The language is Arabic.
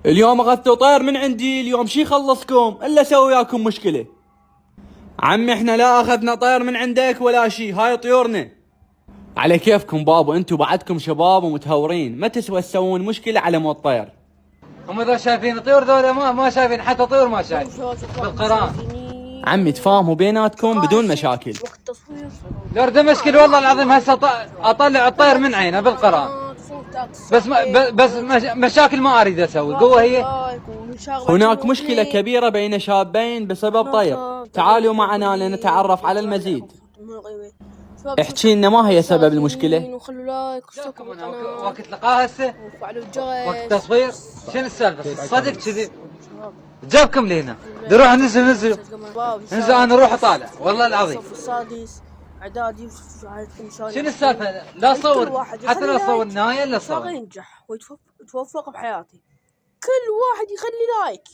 اليوم اخذتوا طير من عندي، اليوم شي خلصكم الا اسوي وياكم مشكله. عمي احنا لا اخذنا طير من عندك ولا شي، هاي طيورنا. على كيفكم بابا، انتم بعدكم شباب ومتهورين، ما تسوى تسوون مشكله على مود طير. هم ذا شايفين طيور، ذولا ما شايفين حتى طيور، ما شايف بالقران. عمي تفاهموا بيناتكم بدون مشاكل. لورد مشكل والله العظيم، هسه اطلع الطير من عينه بالقران. بس مشاكل ما اريد اسوي، قوه هي. هناك مشكله كبيره بين شابين بسبب طير، تعالوا معنا لنتعرف على المزيد. احكي لنا ما هي سبب المشكله؟ وقت لقاها هسه، وقت تصوير. شنو السالفه صدق كذي؟ جابكم لهنا نروح ننزل انا اروح اطالع والله العظيم. اعدادي شنو السالفه؟ لا صور حتى لا صور نهايه الا صور. ينجح ويتوفق بحياتي. كل واحد يخلي لايك.